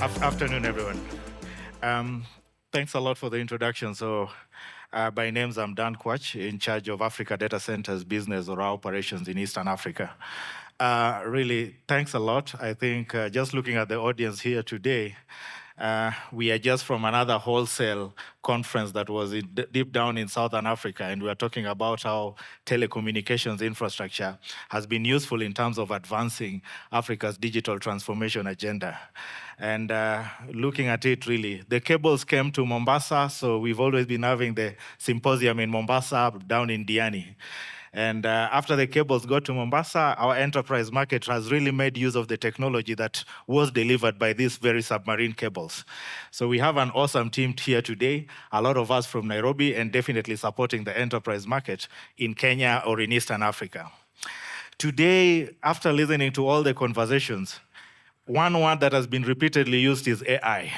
Afternoon, everyone. Um, Thanks a lot for the introduction. By names, I'm Dan Kwach, in charge of Africa Data Centers business or operations in Eastern Africa. Really, thanks a lot. I think just looking at the audience here today, we are just from another wholesale conference that was deep down in Southern Africa, and we are talking about how telecommunications infrastructure has been useful in terms of advancing Africa's digital transformation agenda. And looking at it, really, the cables came to Mombasa, so we've always been having the symposium in Mombasa, down in Diani. And after the cables got to Mombasa, our enterprise market has really made use of the technology that was delivered by these very submarine cables. So we have an awesome team here today, a lot of us from Nairobi, and definitely supporting the enterprise market in Kenya or in Eastern Africa. Today, after listening to all the conversations, one word that has been repeatedly used is AI.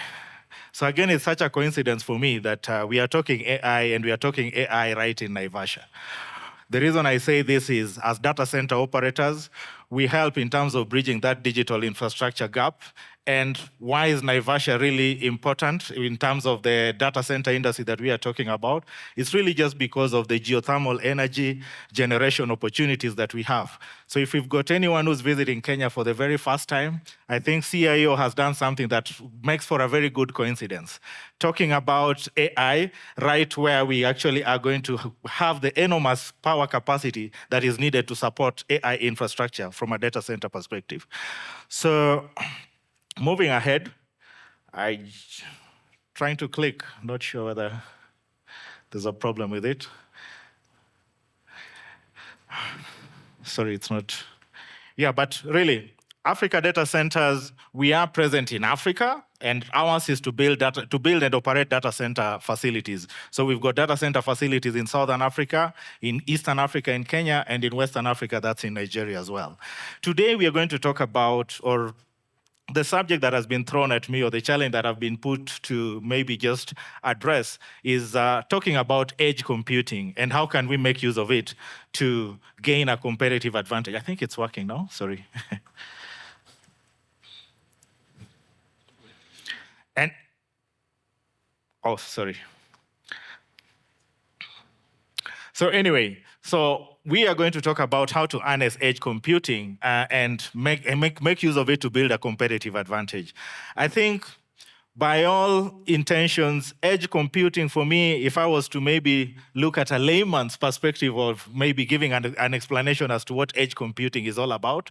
So again, it's such a coincidence for me that we are talking AI and we are talking AI right in Naivasha. The reason I say this is, as data center operators, we help in terms of bridging that digital infrastructure gap. And why is Naivasha really important in terms of the data center industry that we are talking about? It's really just because of the geothermal energy generation opportunities that we have. So if we've got anyone who's visiting Kenya for the very first time, I think CIO has done something that makes for a very good coincidence. Talking about AI, right where we actually are going to have the enormous power capacity that is needed to support AI infrastructure from a data center perspective. So moving ahead, trying to click, not sure whether there's a problem with it. Sorry, it's not. Yeah, but really, Africa data centers, we are present in Africa, and ours is to build and operate data center facilities. So we've got data center facilities in Southern Africa, in Eastern Africa, in Kenya, and in Western Africa, that's in Nigeria as well. Today, we are going to talk about, or the subject that has been thrown at me, or the challenge that I've been put to maybe just address, is talking about edge computing and how can we make use of it to gain a competitive advantage. I think it's working now, sorry. And, oh, sorry. So anyway, so we are going to talk about how to harness edge computing and make use of it to build a competitive advantage. I think by all intentions, edge computing for me, if I was to maybe look at a layman's perspective of maybe giving an explanation as to what edge computing is all about,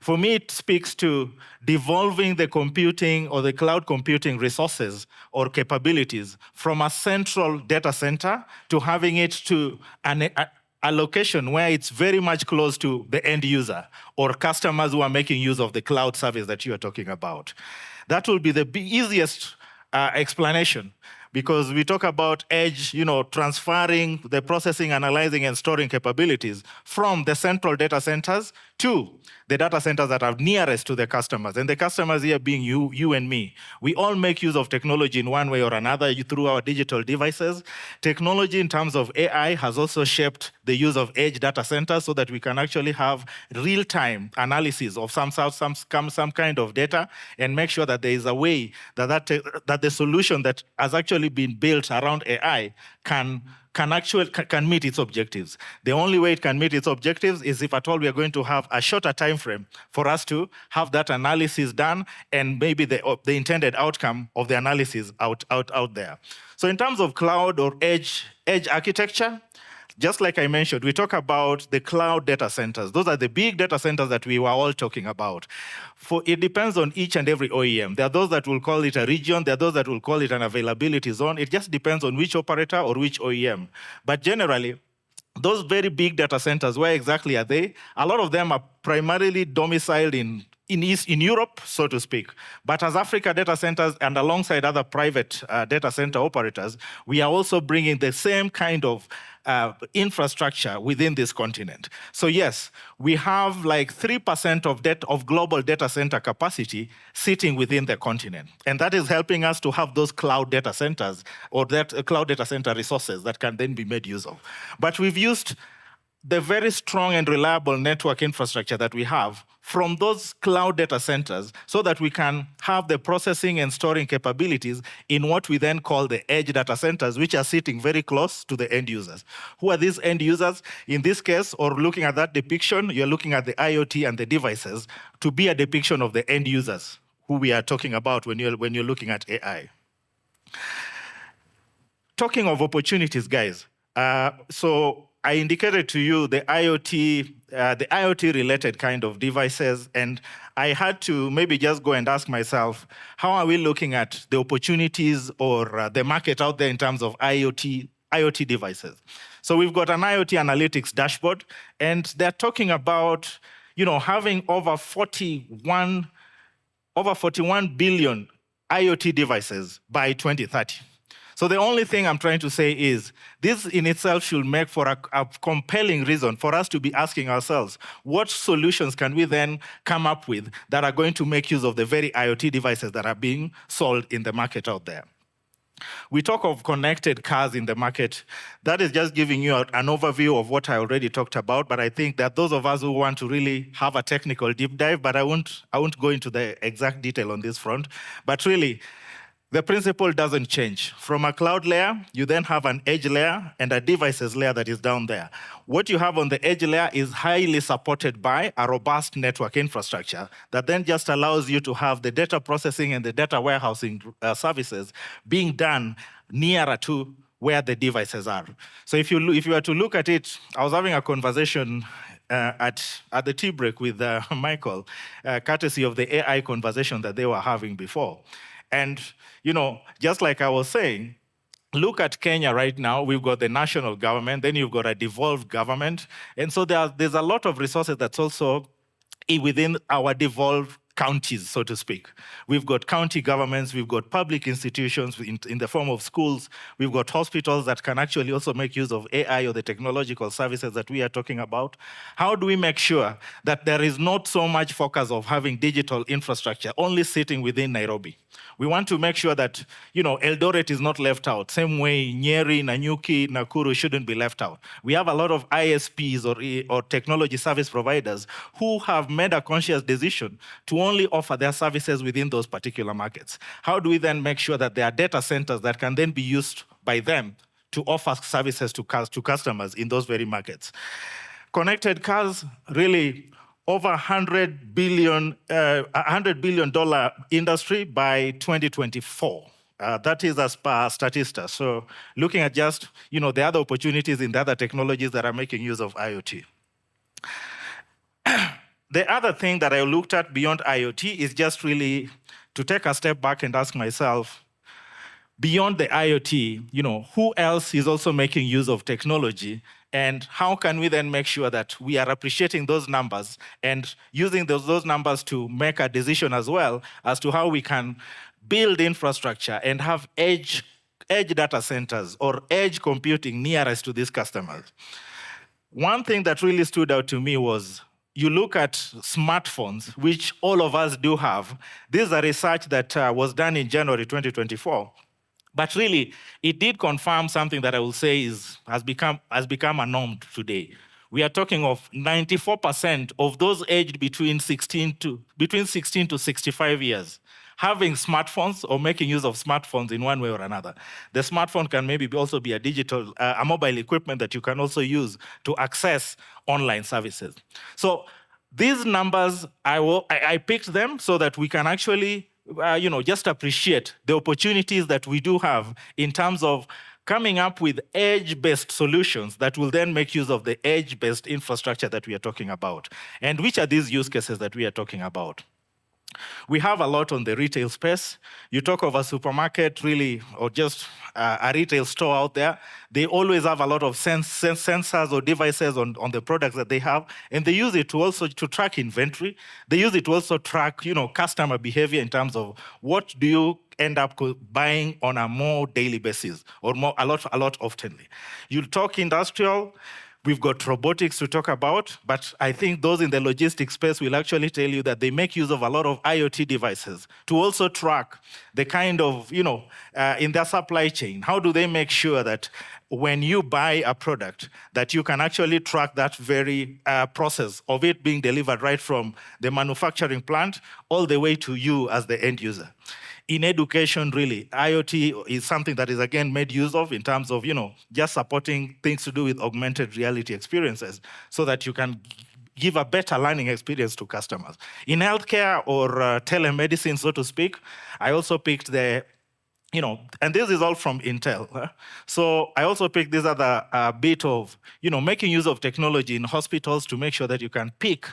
for me, it speaks to devolving the computing or the cloud computing resources or capabilities from a central data center to having it to a location where it's very much close to the end user or customers who are making use of the cloud service that you are talking about. That will be the easiest explanation, because we talk about edge, transferring the processing, analyzing, and storing capabilities from the central data centers to the data centers that are nearest to the customers. And the customers here being you and me. We all make use of technology in one way or another through our digital devices. Technology in terms of AI has also shaped the use of edge data centers so that we can actually have real-time analysis of some kind of data and make sure that there is a way that the solution that has actually been built around AI can meet its objectives. The only way it can meet its objectives is if at all we are going to have a shorter time frame for us to have that analysis done and maybe the intended outcome of the analysis out there. So in terms of cloud or edge architecture, just like I mentioned, we talk about the cloud data centers. Those are the big data centers that we were all talking about. It depends on each and every OEM. There are those that will call it a region. There are those that will call it an availability zone. It just depends on which operator or which OEM. But generally, those very big data centers, where exactly are they? A lot of them are primarily domiciled in Europe, so to speak. But as Africa data centers and alongside other private data center operators, we are also bringing the same kind of infrastructure within this continent. So yes, we have like 3% of global data center capacity sitting within the continent. And that is helping us to have those cloud data centers or that cloud data center resources that can then be made use of. But we've used the very strong and reliable network infrastructure that we have from those cloud data centers so that we can have the processing and storing capabilities in what we then call the edge data centers, which are sitting very close to the end users. Who are these end users? In this case, or looking at that depiction, you're looking at the IoT and the devices to be a depiction of the end users who we are talking about when you're looking at AI. Talking of opportunities, guys, so I indicated to you the IoT-related kind of devices, and I had to maybe just go and ask myself, how are we looking at the opportunities or the market out there in terms of IoT devices? So we've got an IoT analytics dashboard, and they're talking about, having over 41 billion IoT devices by 2030. So the only thing I'm trying to say is this in itself should make for a compelling reason for us to be asking ourselves, what solutions can we then come up with that are going to make use of the very IoT devices that are being sold in the market out there? We talk of connected cars in the market. That is just giving you an overview of what I already talked about, but I think that those of us who want to really have a technical deep dive, but I won't go into the exact detail on this front, but really, the principle doesn't change. From a cloud layer, you then have an edge layer and a devices layer that is down there. What you have on the edge layer is highly supported by a robust network infrastructure that then just allows you to have the data processing and the data warehousing services being done nearer to where the devices are. So if you were to look at it, I was having a conversation at the tea break with Michael, courtesy of the AI conversation that they were having before. And, just like I was saying, look at Kenya right now. We've got the national government, then you've got a devolved government. And so there's a lot of resources that's also within our devolved counties, so to speak. We've got county governments, we've got public institutions in the form of schools, we've got hospitals that can actually also make use of AI or the technological services that we are talking about. How do we make sure that there is not so much focus of having digital infrastructure only sitting within Nairobi? We want to make sure that, Eldoret is not left out. Same way, Nyeri, Nanyuki, Nakuru shouldn't be left out. We have a lot of ISPs or technology service providers who have made a conscious decision to only offer their services within those particular markets. How do we then make sure that there are data centers that can then be used by them to offer services to customers in those very markets? Connected cars, really, over $100 billion industry by 2024. That is as per Statista. So looking at just the other opportunities in the other technologies that are making use of IoT. The other thing that I looked at beyond IoT is just really to take a step back and ask myself, beyond the IoT, who else is also making use of technology? And how can we then make sure that we are appreciating those numbers and using those numbers to make a decision as well as to how we can build infrastructure and have edge data centers or edge computing nearest to these customers? One thing that really stood out to me was you look at smartphones, which all of us do have. This is a research that was done in January 2024. But really, it did confirm something that I will say has become a norm today. We are talking of 94% of those aged between 16 to 65 years having smartphones or making use of smartphones in one way or another. The smartphone can maybe also be a mobile equipment that you can also use to access online services. So these numbers, I picked them so that we can actually just appreciate the opportunities that we do have in terms of coming up with edge-based solutions that will then make use of the edge-based infrastructure that we are talking about. And which are these use cases that we are talking about? We have a lot on the retail space. You talk of a supermarket, really, or just a retail store out there. They always have a lot of sensors or devices on the products that they have, and they use it to track inventory. They use it to also track, customer behavior in terms of what do you end up buying on a more daily basis or a lot oftenly. You talk industrial. We've got robotics to talk about, but I think those in the logistics space will actually tell you that they make use of a lot of IoT devices to also track the kind of, in their supply chain, how do they make sure that when you buy a product, that you can actually track that very process of it being delivered right from the manufacturing plant all the way to you as the end user. In education, really, IoT is something that is again made use of in terms of, just supporting things to do with augmented reality experiences so that you can give a better learning experience to customers. In healthcare or telemedicine, so to speak, I also picked and this is all from Intel. So I also picked this other bit of, making use of technology in hospitals to make sure that you can pick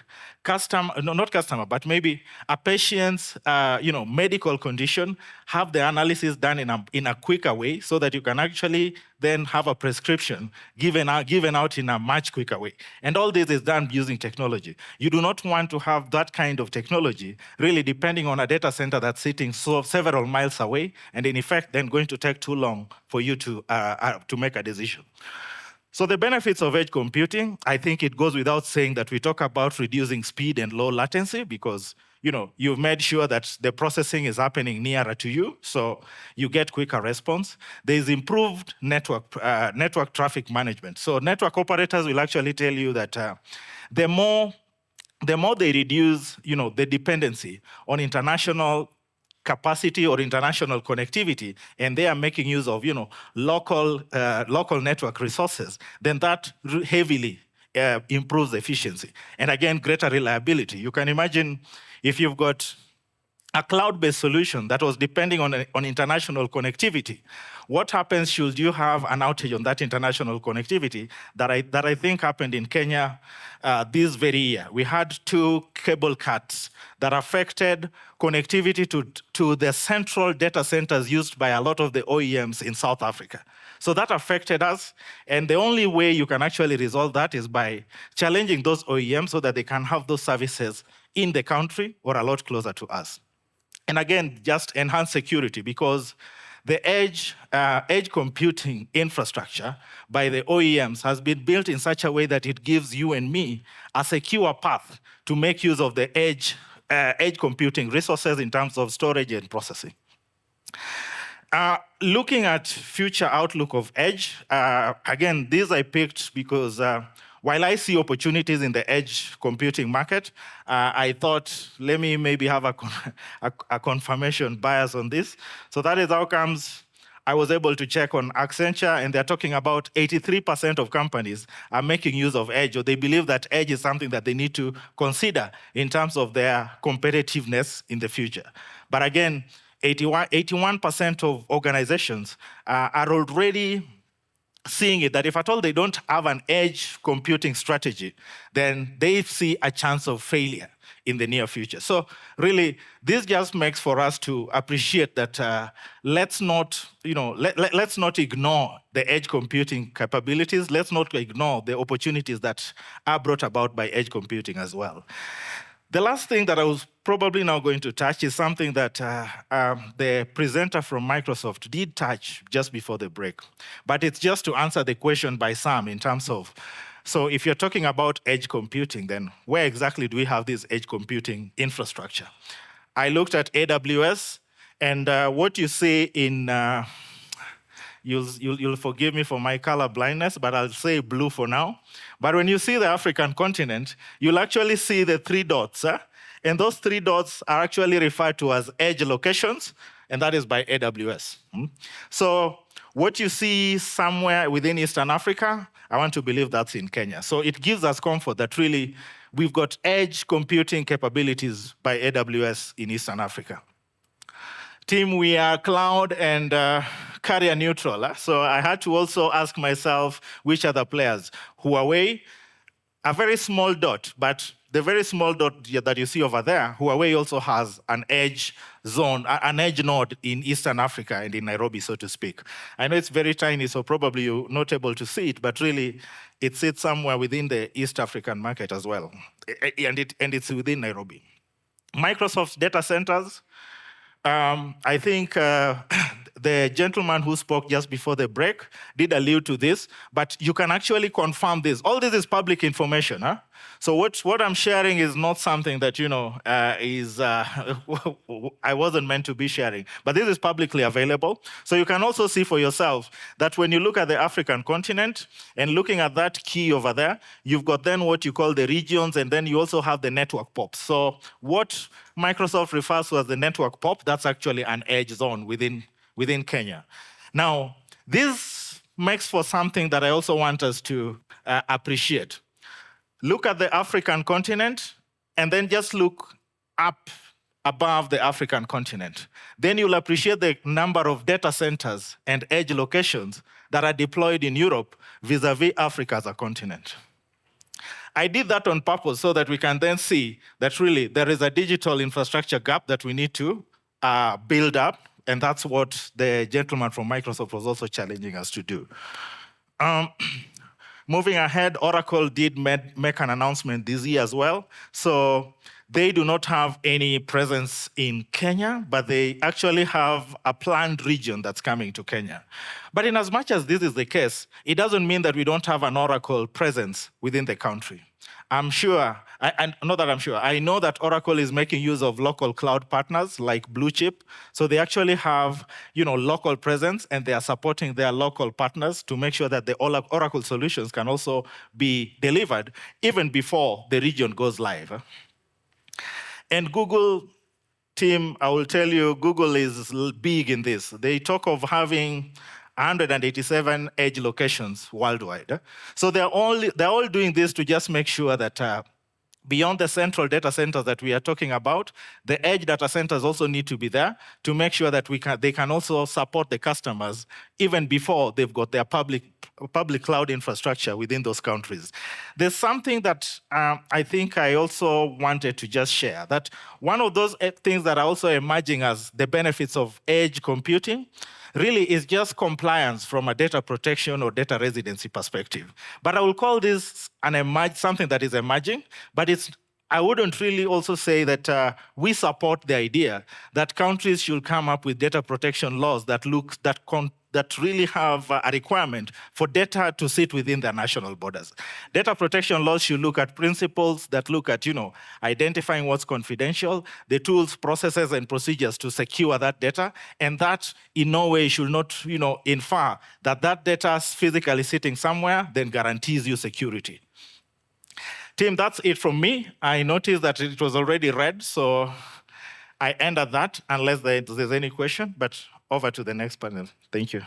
not customer, but maybe a patient's, medical condition, have the analysis done in a quicker way so that you can actually then have a prescription given out in a much quicker way. And all this is done using technology. You do not want to have that kind of technology really depending on a data center that's sitting several miles away, and in effect then going to take too long for you to make a decision. So the benefits of edge computing, I think it goes without saying that we talk about reducing speed and low latency because you've made sure that the processing is happening nearer to you, so you get quicker response. There's improved network traffic management. So network operators will actually tell you that the more they reduce, the dependency on international capacity or international connectivity, and they are making use of, local network resources, then that heavily improves efficiency. And again, greater reliability. You can imagine if you've got a cloud-based solution that was depending on international connectivity. What happens should you have an outage on that international connectivity that I think happened in Kenya this very year? We had 2 cable cuts that affected connectivity to the central data centers used by a lot of the OEMs in South Africa. So that affected us, and the only way you can actually resolve that is by challenging those OEMs so that they can have those services in the country or a lot closer to us. And again, just enhance security because the edge computing infrastructure by the OEMs has been built in such a way that it gives you and me a secure path to make use of the edge computing resources in terms of storage and processing. Looking at future outlook of edge, again, these I picked because while I see opportunities in the edge computing market, I thought, let me maybe have a confirmation bias on this. So that is how comes I was able to check on Accenture, and they're talking about 83% of companies are making use of edge, or they believe that edge is something that they need to consider in terms of their competitiveness in the future. But again, 81% of organizations are already seeing it that if at all they don't have an edge computing strategy, then they see a chance of failure in the near future. So really, this just makes for us to appreciate that let's not ignore the edge computing capabilities. Let's not ignore the opportunities that are brought about by edge computing as well. The last thing that I was probably now going to touch is something that the presenter from Microsoft did touch just before the break. But it's just to answer the question by Sam in terms of, so if you're talking about edge computing, then where exactly do we have this edge computing infrastructure? I looked at AWS, and what you see in, you'll forgive me for my color blindness, but I'll say blue for now. But when you see the African continent, you'll actually see the 3 dots. And those 3 dots are actually referred to as edge locations, and that is by AWS. So what you see somewhere within Eastern Africa, I want to believe that's in Kenya. So it gives us comfort that really we've got edge computing capabilities by AWS in Eastern Africa. Team, we are cloud and carrier neutral. So I had to also ask myself which are the players. Huawei, a very small dot, but the very small dot that you see over there, Huawei also has an edge zone, an edge node in Eastern Africa and in Nairobi, so to speak. I know it's very tiny, so probably you're not able to see it, but really it sits somewhere within the East African market as well, and it's within Nairobi. Microsoft's data centers, I think the gentleman who spoke just before the break did allude to this, but you can actually confirm this. All this is public information. Huh? So what I'm sharing is not something that, I wasn't meant to be sharing, but this is publicly available. So you can also see for yourself that when you look at the African continent and looking at that key over there, you've got then what you call the regions, and then you also have the network pops. So what Microsoft refers to as the network pop, that's actually an edge zone within Kenya. Now, this makes for something that I also want us to appreciate. Look at the African continent, and then just look up above the African continent. Then you'll appreciate the number of data centers and edge locations that are deployed in Europe vis-a-vis Africa as a continent. I did that on purpose so that we can then see that really there is a digital infrastructure gap that we need to build up, and that's what the gentleman from Microsoft was also challenging us to do. Moving ahead, Oracle did make an announcement this year as well. So they do not have any presence in Kenya, but they actually have a planned region that's coming to Kenya. But in as much as this is the case, it doesn't mean that we don't have an Oracle presence within the country. I'm sure, I know that Oracle is making use of local cloud partners like Blue Chip. So they actually have, local presence, and they are supporting their local partners to make sure that the Oracle solutions can also be delivered even before the region goes live. And Google team, I will tell you, Google is big in this. They talk of having 187 edge locations worldwide. So they're all doing this to just make sure that beyond the central data centers that we are talking about, the edge data centers also need to be there to make sure that they can also support the customers even before they've got their public cloud infrastructure within those countries. There's something that I think I also wanted to just share, that one of those things that are also emerging as the benefits of edge computing really is just compliance from a data protection or data residency perspective. But I will call this something that is emerging, but I wouldn't really also say that we support the idea that countries should come up with data protection laws that really have a requirement for data to sit within their national borders. Data protection laws should look at principles that look at, identifying what's confidential, the tools, processes, and procedures to secure that data, and that in no way should not, infer that data is physically sitting somewhere then guarantees you security. Tim, that's it from me. I noticed that it was already read, so I end at that unless there's any question, but over to the next panel. Thank you.